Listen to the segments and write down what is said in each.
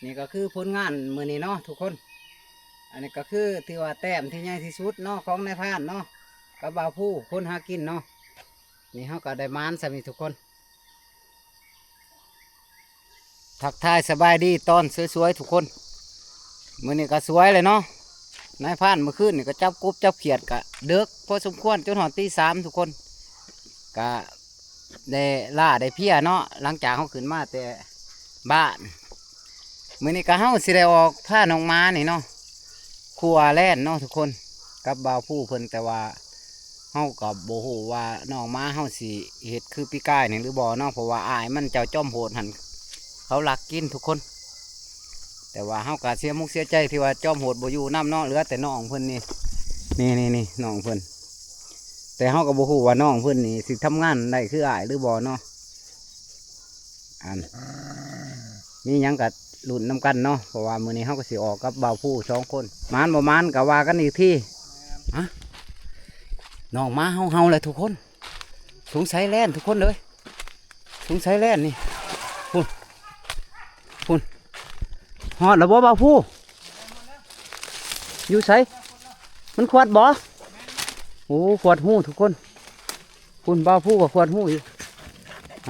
นี่ก็คือผลงานมื้อนี้เนาะทุกคนอันนี้ก็คือถือว่าแต้มที่ใหญ่ที่สุดเนาะของนายพรานเนาะกับบ่าวผู้คนหากินเนาะนี่เขาก็ได้มานสามีทุกคนทักทายสบายดีตอนสวยๆทุกคนมื้อนี้ก็สวยเลยเนาะนายพรานเมื่อคืนนี่ก็จับกบจับเขียดก็เดึกพอสมควรจนหอดตี 3ทุกคนก็ได้ล่าได้เพียเนาะหลังจากเขาขึ้นมาแต่บ้านมื้อนี้ก็เฮาสิได้ออกผ้าน้องม้านี่เนาะครัวแล่นเนาะทุกคนกับบ่าวผู้เพิ่นแต่ว่าเฮากับโบฮูว่าน้องม้าเฮาสิเฮ็ดคือปีกายนี่หรือบ่เนาะเพราะว่าอายมันเจ้าจ้อมโหดหันเขาลักกินทุกคนแต่ว่าเฮาก็เสียมุกเสียใจที่ว่าจ้อมโหดบ่อยู่น้ำเนาะเหลือแต่น้องเพิ่นนี่น้องเพิ่นแต่เฮาก็บ่ฮู้ว่าน้องเพิ่นนี่สิทำงานได้คืออายหรือบ่เนาะอันมีหยังก็ลุ้นนำกันเนาะเพราะว่ามื้อนี้เฮาก็สิออกกับบ่าวผู้2คนมานบ่มานก็ว่ากันอีกทีฮะน้องมาเฮาเลยทุกคนสงสัยแล่นทุกคนเลยสงสัยแล่นนี่พุ่นฮอดแล้วบ่บ่าวผู้อยู่ไสมันขวดบ่โอ้ขวดหูทุกคนคุณบ่าวผู้ก็ขวดหูอยู่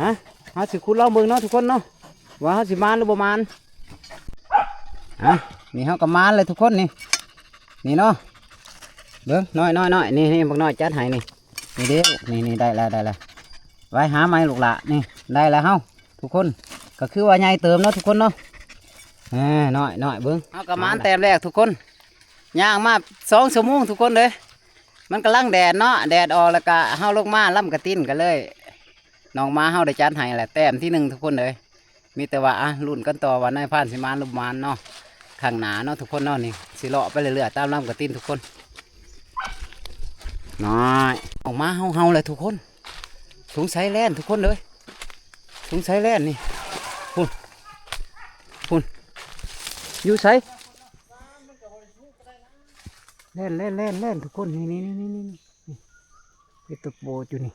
ฮะหาสิคุณลองเบิ่งเนาะทุกคนเนาะว่าเฮาสิมานหรือบ่มานฮะนี่เฮาก็มานเลยทุกคนนี่เนาะเบิ่งน้อยนี่บักน้อยจัดให้นี่เด้นี่ได้แล้วไว้หาไม้ลูกหละนี่ได้แล้วเฮาทุกคนก็คือว่าใหญ่เติมเนาะทุกคนเนาะน้อยเบิ่งเฮาก็มานแต้มแรกทุกคนย่างมา2 ชั่วโมงทุกคนเลยมันกำลังแดดเนาะแดดออกแล้วก็เฮาลงมาล่ำกระติ้นกันเลยน้องมาเฮาได้จัดให้แหละแต้มที่1ทุกคนเลยมีแต่ว่ารุ่นกันต่อว่านายพรานสิมานหรือบ่มานเนาะข้างหนาเนาะทุกคนเนาะนี่สิเลาะไปเรื่อยๆตามลำกระติ้นทุกคนน้อยออกมาเฮาเลยทุกคนสงสัยแล่นทุกคนเลยสงสัยแล่นนี่พุ่นอยู่ไสแล่นทุกคนนี่เป็นตัวโบอยู่นี่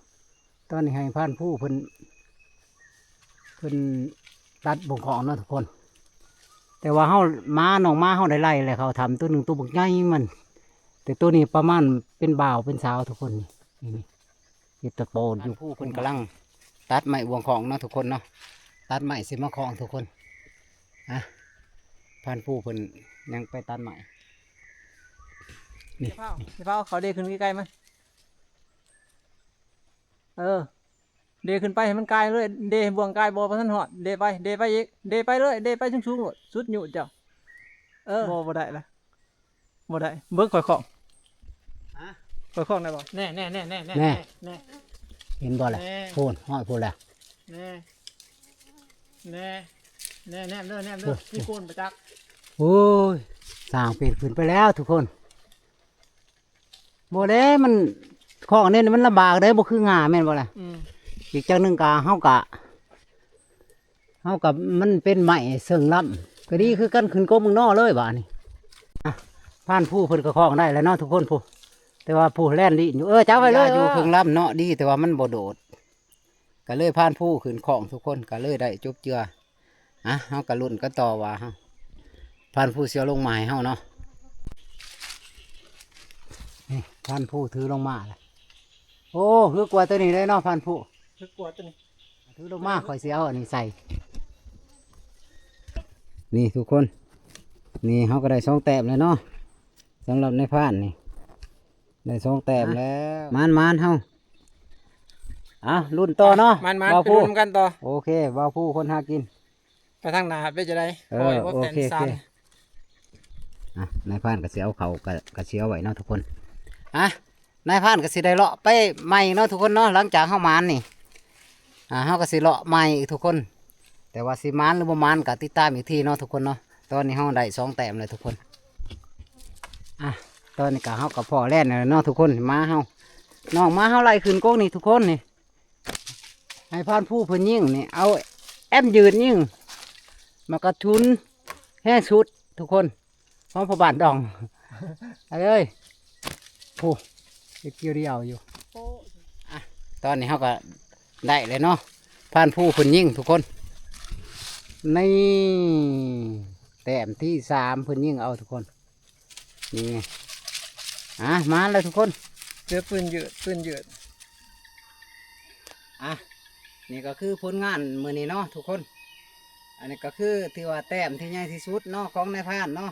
ตอนนี้ให้พรานผู้เพิ่นตัดบ่งของเนาะทุกคนแต่ว่าเฮามาน้องมาเฮาได้ไล่เลยเขาทำตัวหนึ่งตัวบักใหญ่มันแต่ตัวนี้ประมาณเป็นบ่าวเป็นสาวทุกคนนี่เห็ดตะโปนอยู่ผู้คนกำลังตัดไม้บวงของเนาะทุกคนเนาะตัดไม้สิมาของทุกคนพันผู้เพิ่นยังไปตัดไม้นี่พี่เฝ้าเขาเดขึ้นใกล้ๆมั้ยเดขึ้นไปให้มันไกลเลยเดบวงไกลบ่ทันหอดเดไปอีกเดไปเลยเดไปสูงๆหมดสุดหยุดเจ้าบ่ได้ละบ่ได้เบิกข่อยของได้บ่แน่เห็นบ่แหละพูนห้อยพูนแหละแน่เด้อพี่โกนไปจักโอ้ยสร้างเป็ดขึ้นไปแล้วทุกคนบ่ได้มันของอันนี้มันลำบากได้บ่คืองาแม่นบ่ล่ะอีกจังหนึ่งกะเฮากะมันเป็นไม้เสื่องล้ำก็ดีคือกันขึ้นก้มมึงนอเลยบ่านี่ผ่านผู้เพิ่นก็คล้องได้แล้วเนาะทุกคนผู้แต่ว่าผู้แล่นดีอยู่จ้าไปเลยอยู่เครื่องล้ำเนาะดีแต่ว่ามันบ่โดดก็เลยผ่านผู้ขึ้นคล้องทุกคนก็เลยได้จบเจือเฮาก็ลุ้นกันต่อว่าเฮาผ่านผู้เสียวลงไม้เฮาเนาะนี่ผ่านผู้ถือลงมาแล้วโอ้คือกว่าตัวนี้เลยเนาะผ่านผู้คือกวดตัวนี้ถือลงมาข่อยเสียวอันนี้ใส่นี่ทุกคนนี่เขาก็ได้2 แต้มเลยเนาะสำหรับในพานนี่ได้2 แต้มแล้วมันเฮารุ่นต่อเนาะมันไปรุ่นกันต่อโอเคบ่าวผู้คนหากินไปทางหน้าไปจะได้โอเคในพานก็เสียวเขาก็เสียวไว้เนาะทุกคนนายพรานก็สิได้เลาะไปใหม่เนาะทุกคนเนาะหลังจากเข้ามานนี่เขาก็สิเลาะใหม่อีกทุกคนแต่ว่าสิมานหรือบ่มานก็ติดตามอีกทีเนาะทุกคนเนาะตอนนี้เขาได้2 แต้มเลยทุกคนตอนนี้ก็เขากับพ่อแล่นเลยเนาะทุกคนมาเขาน้องมาเขาไล่ขึ้นโก้งนี่ทุกคนนี่ให้พรานผู้เพิ่นยิ่งนี่เอาแอมยืนยิ่งมากระทุนแห้ชุดทุกคนพร้อมพบานดองเอ้ยผู้เกี่ยวเดียวอยู่ตอนนี้เขาก็ได้เลยเนาะพรานผู้คนยิ่งทุกคนนี่ ต้มที่3เพิ่นยิงเอาทุกคนนี่มาแล้วทุกคน เจอปืนยืดนี่ก็คือผลงานมื้อนี้เนาะทุกคน อันนี้ก็คือที่ว่าแต้มที่ใหญ่ที่สุดเนาะของนายพรานเนาะ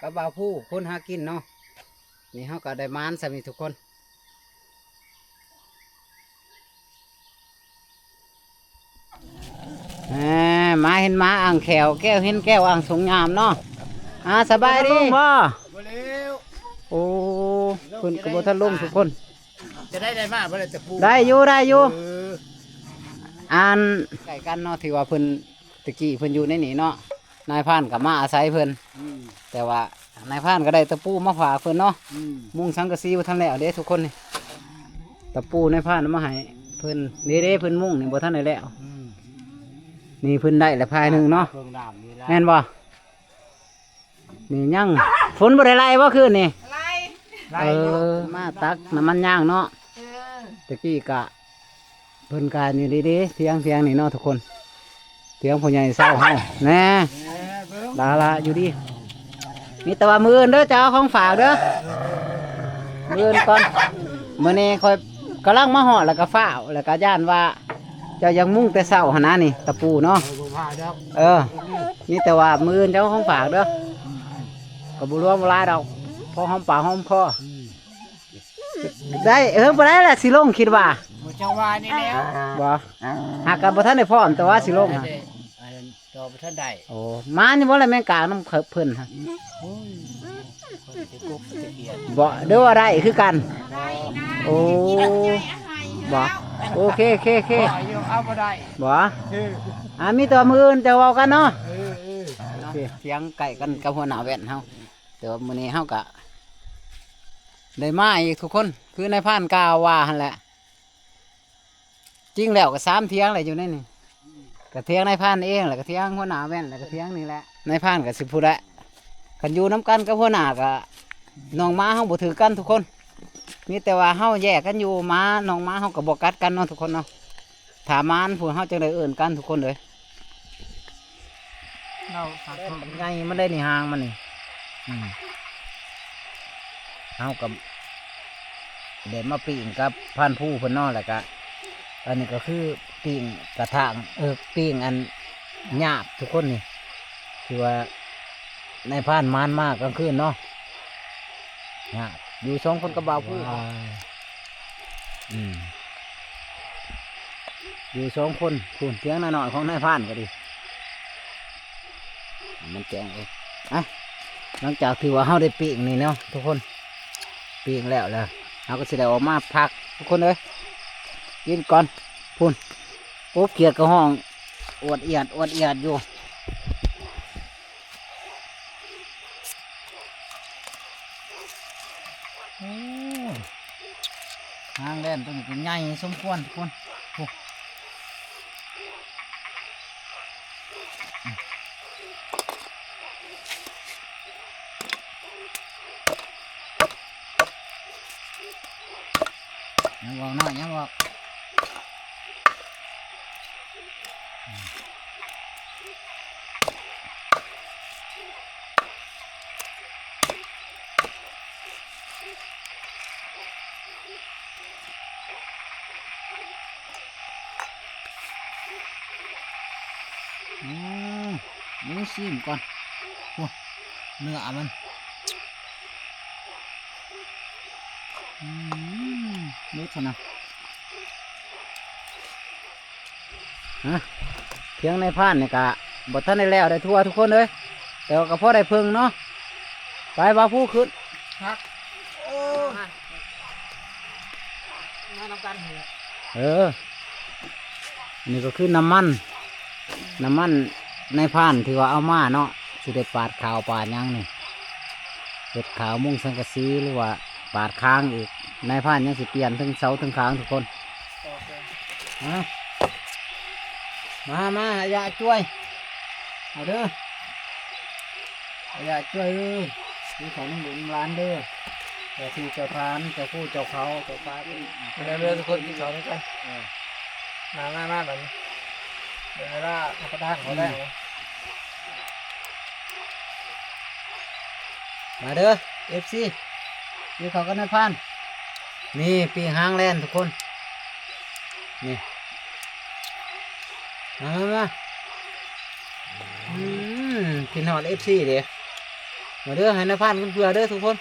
กับบ่าวผู้คนหากินเนาะนี่เขาก็ได้มานสามีทุกคนมาเห็นมาอ่างแขวแก้วเห็นแก้วอ่างสงงามเนาะสบายดีบ่โอ้คุณกบฏลุงทุกคนจะได้มากบ่ได้แต่ปู ได้อยู่อ่านใกล้กันเนาะที่ว่าเพิ่นตะกี้เพิ่นอยู่ในนี่เนาะนายพรานกับมาอาศัยเพิ่นแต่ว่านายพรานก็ได้ตะปูมาฝากเพิ่นเนาะมุงสังกะสีบ่ทันแล้วเด้ทุกคนนี่ตะปูนายพรานมาให้เพิ่นเด้เพิ่นมุงนี่บ่ทันได้แล้วนี่เพิ่นได้ละพายหนึงเนาะแม่นบ่นี่ยังฝนบ่ได้ไล่บ่คืนนี่มาตักน้ำมันย่างเนาะตะกี้กะเพิ่นการอยู่ดีๆเทียงนี่เนาะทุกคนเทียงพ่อใหญ่เศร้าเฮาแน่ลาอยู่ดีมีแต่ว่ามื้ออื่นเด้อจะเอาของฝากเด้อมื้ออื่นก่อนมื้อนี้ค่อยกำลังมาฮอดแล้วก็ฟ้าวแล้วก็ย่านว่าเจ้ายังมุ่งแต่เช้าหั่นนะนี่ตะปูเนาะมีแต่ว่ามื้ออื่นเจ้าของฝากเด้อก็บ่รวมบ่หลายดอกพอหอมปากหอมคอได้บ่ได้แหละสิลงคิดว่า หมดจังหวะนี่แล้ว บ่หากกับบ่ทันได้พร้อมแต่ว่าสิลงฮะ ต่อไปท่านใด โอ้มานี่บ่ละแม่งกลางน้ำเพิ่นฮะบ่เด้อว่าได้คือกันโอ้บ่โอเคเอาบ่ได้ บ่มีตัวมืออื่นจะเว้ากันเนาะโอเคเสียงไก่กันกับหัวหน้าแว่นเฮาแต่ว่ามื้อนี้เฮาก็ได้มาอีกทุกคนคือนายพรานกล่าวว่าหั่นแหละจริงแล้วก็3เที่ยงแหละอยู่ในนี่กระเทียงนายพรานเองแหละกระเทียงหัวหน้าแว่นแหละกระเทียงนี่แหละนายพรานก็สิพูดแหละกันอยู่น้ำกันกับหัวหน้าก็น้องม้าเฮาบ่ถือกันทุกคนมีแต่ว่าเฮาแยกกันอยู่ม้าน้องม้าเฮาก็บ่กัดกันเนาะทุกคนเนาะถามมานผู้เฮาจังได้เอิ้นกันทุกคนเลยเราขาดทุน ไงมันได้นี่ห่างมันนี่เฮากับเดี๋ยวมาปิ้งกับพันผู้เพิ่นเนาะแหละก็อันนี้ก็คือปิ้งกระถางปิ้งอันหยาบทุกคนนี่คือว่าในพานมานมากกลางคืนเนาะหยาบอยู่2คนกับบ่าวผู้อยู่2คนคุณเสียงหน่อยของนายพานก็ดีมันแจ้งเลยหลังจากที่ว่าเฮาได้ปิ้งนี่เนาะทุกคนปิ้งแล้วเราก็สิได้ออกมาพักทุกคนเลยกินก่อนพุ่นปุ๊บเกียดกระห้องอวดเอียดอยู่ทางเล่นตัวนี้เป็นใหญ่สมควรทุกคนยังบอกน้อยยังบอกนี่ซิมก่อนเนื้อมันรู้เถอะนะเพียงในพานนี่กะบทท่านได้แล้วได้ทั่วทุกคนเลยแต่ก็พอได้เพิ่งเนาะไปบ่าวผู้ขึ้นครับมาทำกันนี่ก็คือน้ำมันในพานที่ว่าเอามาเนาะสิได้ปาดขาวปาดยังนี่เห็ดขาวมุ้งสังกะสีหรือว่าปาดค้างอีกในพานยังสิเปลี่ยนทั้งเสาทั้งค้างทุกคนมาอย่าช่วยเอาเด้ออย่าช่วยมีของหนุนร้านเด้อเจ้าที่เจ้าทานเจ้าผู้เจ้าเขาเจ้าฟ้าที่เรือทุกคนกินข้าวด้วยกันมาแบบนี้เดี๋ยวเวลาพระทานเขาได้ มาเด้อ FC นี่เขาก็นายพรานนี่ปีหางแลนทุกคนนี่มากินหอด FC เด้มาเด้อให้นายพรานกันเพื่อเด้อทุกคน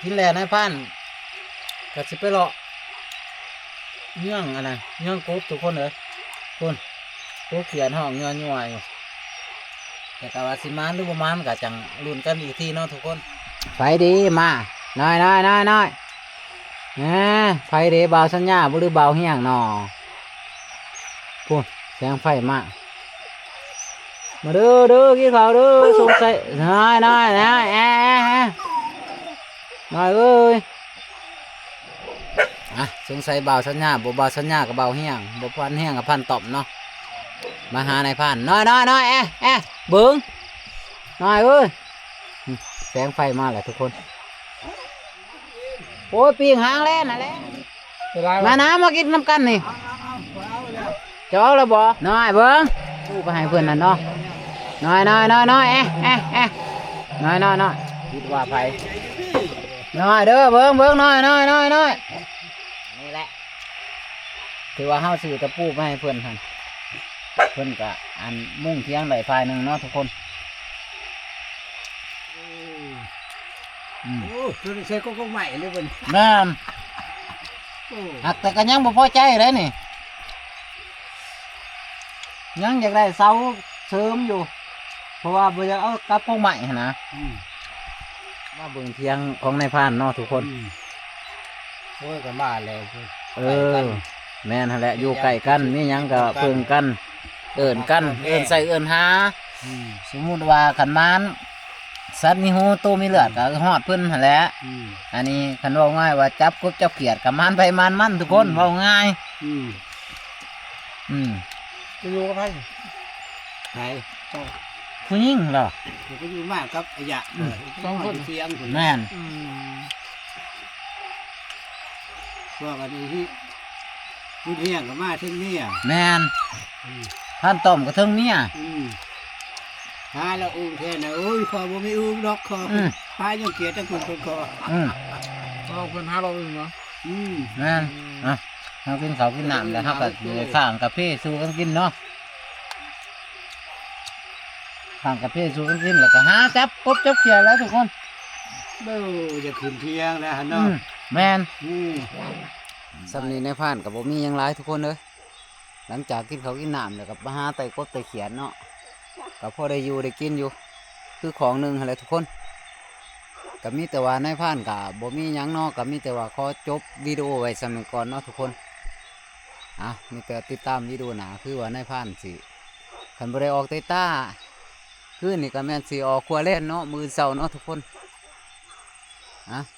กินแล้วนายพรานก็สิไปเลาะเงื่องอะไรเงื่องกบทุกคนเลยคุณกบเขียนห้องเงื่อนยั่วอยู่แต่กว่าสิมานหรือประมาณก็จังลุ้นกันอีกทีเนาะทุกคนไฟดีมาน้อยไฟดีเบาสัญญาบ่หรือเบาเฮียงนอพูดแสงไฟมาเด้อกี่เขาเด้อสงสัยน้อยนะน้อยเอ้ยสงสัยเบาสัญญาบ่เบาสัญญากับเบาเฮียงบ่พันเฮียงกับพันตอบเนาะมาหานายพันน้อยเบิ้งน้อยเอ้ยแสงไฟมาแหละทุกคนโอ้ยปีงหางแล่นน่ะแหละมาน้ำมากินน้ำกันนี่เจ้าละบ่น้อยเบิ้งกูไปให้เพื่อนนั่นเนาะน้อยน้อยคิดว่าไผน้อยเด้อเบิ้งน้อยนี่แหละถือว่าเฮาซื้อตะปูไปให้เพื่อนท่านเพื่อนกะอันมุ่งเทียงไหลภายหนึ่งเนาะทุกคนโอ้ตัวนี้ใช้ก็ใหม่เลยมัน นั่น โอ้ หักแต่ก็ยังบ่พอใจเลยนี่ยังอยากได้เสาเสริมอยู่ เพราะว่าบ่อยากเอากับพวกใหม่หั่นนะมาเบิ่งเทียงของนายพรานเนาะทุกคน โอ้ยก็มาแล้ว แม่นหั่นแหละอยู่ใกล้กันมีหยังก็เพิ่งกันเอิ้นใส่เอิ้นหาสมมุติว่าขันมานสัตว์มีหูโตมีเลือดก็ฮอดเพิ่นหั่นแหละอันนี้คันเว้าง่ายว่าจับกบจับเขียดกับมานไปมานมันทุกคนเว้าง่ายจะอยู่กับใครใคร ผู้หญิงเหรอ ก็อยู่มากครับไอ้ยะต้องคนเสียง แม่น ว่ากันที่พูดเฮียงกับมาเช่นนี้ แม่นท่านต้อมก็เทิงเมีย หาแล้วอุ้งแค่น่ะโอ้ยพอบ่มีอุ้งดอกคอพายังเกียรติคุณคนคอเราเป็นหาเราเองเนาะแม่นเรากินข้าวกินน้ำแล้วเราก็อยู่ข้างกาแฟสู้กันกินเนาะข้างกาแฟสู้กันกินแล้วก็หาจับกบจับเขียดแล้วทุกคน เบ้อจะขึ้นเที่ยงแล้วฮะเนาะแม่นสำนีในพานกับบ่มีหยังหลายทุกคนเลยหลังจากกินข้าวกินน้ำแล้วกับมาหาไต่กบไต่เขียดเนาะกับพ่อได้อยู่ได้กินอยู่คือของหนึ่งอะไรทุกคนกับมีแต่ว่าในพานกับบ่มีหยังเนาะกับมีแต่ว่าขอจบวิดีโอไว้สำหรับก่อนเนาะทุกคนมีแต่ติดตามวิดีโอหนาคือว่าในพานสิขันบ่ได้ออกไตต้าคือนี่ก็แม่นสิออกครัวเล่นเนาะมือเสาเนาะทุกคน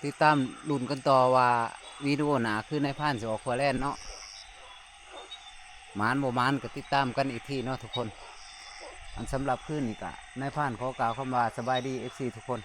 ติดตามลุ้นกันต่อว่าวิดีโอหนาคือในพานสิออกครัวเล่นเนาะมานบ่มานก็ติดตามกันอีกทีเนาะทุกคนอันสำหรับคืนนี่ก็ในพานขอกล่าวคำว่าสบายดี FC ทุกคน